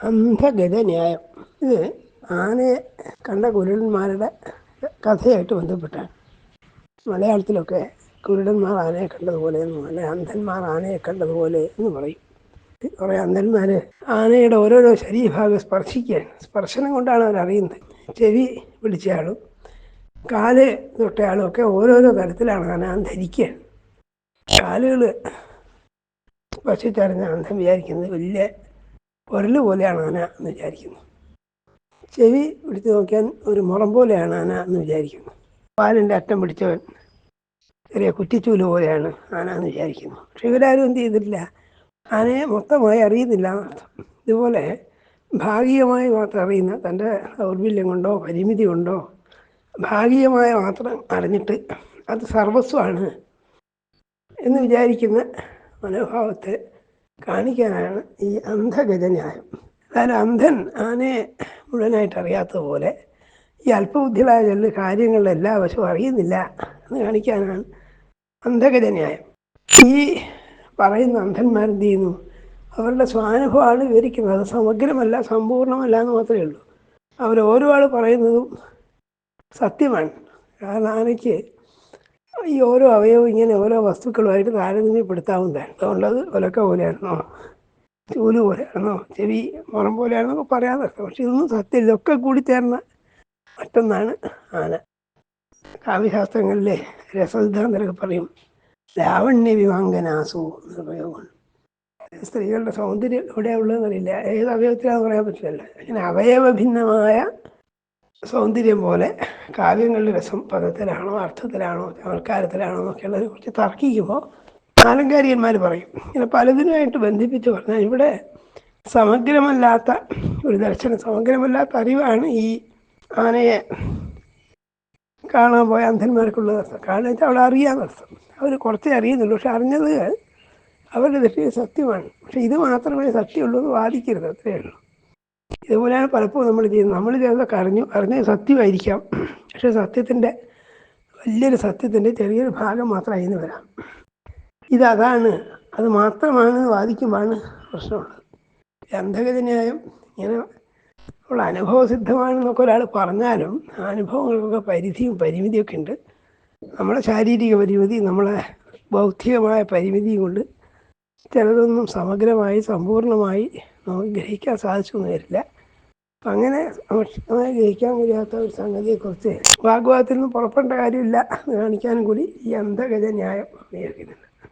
അന്ധഗജന്യായം. ഇത് ആനയെ കണ്ട കുരുടന്മാരുടെ കഥയായിട്ട് ബന്ധപ്പെട്ടാണ്. മലയാളത്തിലൊക്കെ കുരുടന്മാർ ആനയെ കണ്ടതുപോലെ എന്നും അല്ലെ അന്ധന്മാർ ആനയെ കണ്ടതുപോലെ എന്ന് പറയും. കുറേ അന്ധന്മാർ ആനയുടെ ഓരോരോ ശരീരഭാഗം സ്പർശനം കൊണ്ടാണ് അവരറിയുന്നത്. ചെവി പിടിച്ചയാളും കാല് തൊട്ടയാളും ഒക്കെ ഓരോരോ തരത്തിലാണ് ആന ധരിക്കുക. കാലുകൾ സ്പർശിച്ചറിഞ്ഞ അന്ധൻ വിചാരിക്കുന്നത് വലിയ ഉരല് പോലെയാണ് ആന എന്ന് വിചാരിക്കുന്നു. ചെവി പിടിച്ച് നോക്കിയാൽ ഒരു മുറം പോലെയാണ് ആന എന്ന് വിചാരിക്കുന്നു. പാലിൻ്റെ അറ്റം പിടിച്ചവൻ ചെറിയ കുറ്റിച്ചൂല് പോലെയാണ് ആന എന്ന് വിചാരിക്കുന്നു. പക്ഷെ ഇവരാരും എന്ത് ചെയ്തിട്ടില്ല, ആനയെ മൊത്തമായി അറിയുന്നില്ല എന്നർത്ഥം. ഇതുപോലെ ഭാഗികമായി മാത്രം അറിയുന്ന, തൻ്റെ ദൗർബല്യം കൊണ്ടോ പരിമിതി കൊണ്ടോ ഭാഗികമായ മാത്രം അറിഞ്ഞിട്ട് അത് സർവസ്വമാണ് എന്ന് വിചാരിക്കുന്ന മനോഭാവത്തെ കാണിക്കാനാണ് ഈ അന്ധഗജന്യായം. അതായത് അന്ധൻ ആനയെ മുഴുവനായിട്ട് അറിയാത്തതുപോലെ ഈ അല്പബുദ്ധികളായ ചില കാര്യങ്ങളുടെ എല്ലാ വശവും അറിയുന്നില്ല എന്ന് കാണിക്കാനാണ് അന്ധഗജന്യായം. ഈ പറയുന്ന അന്ധന്മാരെന്ത് ചെയ്യുന്നു? അവരുടെ സ്വാനുഭവമാണ് വിവരിക്കുന്നത്. അത് സമഗ്രമല്ല, സമ്പൂർണ്ണമല്ല എന്ന് മാത്രമേ ഉള്ളൂ. അവർ ഓരോ ആൾ പറയുന്നതും സത്യമാണ്. കാരണം ആനയ്ക്ക് ഈ ഓരോ അവയവം ഇങ്ങനെ ഓരോ വസ്തുക്കളുമായിട്ട് താരതമ്യപ്പെടുത്താവുന്നതാണ്. അതുകൊണ്ടത് ഒലക്ക പോലെയാണെന്നോ ചൂല് പോലെയാണെന്നോ ചെവി മുറം പോലെയാണെന്നൊക്കെ പറയാതെ, പക്ഷെ ഇതൊന്നും സത്യം. ഇതൊക്കെ കൂടി ചേർന്ന മറ്റൊന്നാണ് ആന. കാവ്യശാസ്ത്രങ്ങളിലെ രസസിദ്ധാന്തരൊക്കെ പറയും ലാവണ്യ വിവാങ്കനാസു എന്ന പ്രയോഗമാണ്. സ്ത്രീകളുടെ സൗന്ദര്യം എവിടെയാണ് ഉള്ളതെന്നറിയില്ല, ഏത് അവയവത്തിലാണെന്ന് പറയാൻ പറ്റില്ലല്ലോ. അങ്ങനെ അവയവഭിന്നമായ സൗന്ദര്യം പോലെ കാവ്യങ്ങളുടെ രസം പദത്തിലാണോ അർത്ഥത്തിലാണോ ചമത്കാരത്തിലാണോ എന്നൊക്കെയുള്ളതിനെ കുറിച്ച് തർക്കിക്കുമ്പോൾ ആലങ്കാരികന്മാർ പറയും ഇങ്ങനെ പലതിനുമായിട്ട് ബന്ധിപ്പിച്ച് പറഞ്ഞാൽ ഇവിടെ സമഗ്രമല്ലാത്ത ഒരു ദർശനം, സമഗ്രമല്ലാത്ത അറിവാണ് ഈ ആനയെ കാണാൻ പോയ അന്ധന്മാർക്കുള്ള അർത്ഥം. കാരണം വെച്ചാൽ അവിടെ അറിയാമെന്നർത്ഥം. അവർ കുറച്ചേ അറിയുന്നുള്ളൂ, പക്ഷെ അറിഞ്ഞത് അവരുടെ ദൃഷ്ടിയിൽ സത്യമാണ്. പക്ഷെ ഇത് മാത്രമേ സത്യമുള്ളൂ എന്ന് വാദിക്കരുത്, അത്രയേ ഉള്ളൂ. ഇതുപോലെയാണ് പലപ്പോഴും നമ്മൾ ചെയ്യുന്നത്. നമ്മൾ ചിലതൊക്കെ അറിഞ്ഞത് സത്യമായിരിക്കാം, പക്ഷെ സത്യത്തിൻ്റെ വലിയൊരു സത്യത്തിൻ്റെ ചെറിയൊരു ഭാഗം മാത്രമായി എന്ന് വരാം. ഇതാണ്, അത് മാത്രമാണ് വാദിക്കുമ്പോഴാണ് പ്രശ്നമുള്ളത്. അന്ധഗജന്യായം ഇങ്ങനെ ഉള്ള അനുഭവസിദ്ധമാണെന്നൊക്കെ ഒരാൾ പറഞ്ഞാലും ആ അനുഭവങ്ങൾക്കൊക്കെ പരിധിയും പരിമിതിയൊക്കെ ഉണ്ട്. നമ്മളെ ശാരീരിക പരിമിതി, നമ്മളെ ബൗദ്ധികമായ പരിമിതിയും കൊണ്ട് ചിലതൊന്നും സമഗ്രമായി സമ്പൂർണ്ണമായി നമുക്ക് ഗ്രഹിക്കാൻ സാധിച്ചൊന്നും വരില്ല. അപ്പം അങ്ങനെ സമഗ്രമായി ഗ്രഹിക്കാൻ കഴിയാത്ത ഒരു സംഗതിയെക്കുറിച്ച് വാഗ്വാദത്തിൽ നിന്ന് പുറപ്പെടേണ്ട കാര്യമില്ല എന്ന് കാണിക്കാനും കൂടി ഈ അന്ധഗജന്യായം ഉപയോഗിക്കുന്നുണ്ട്.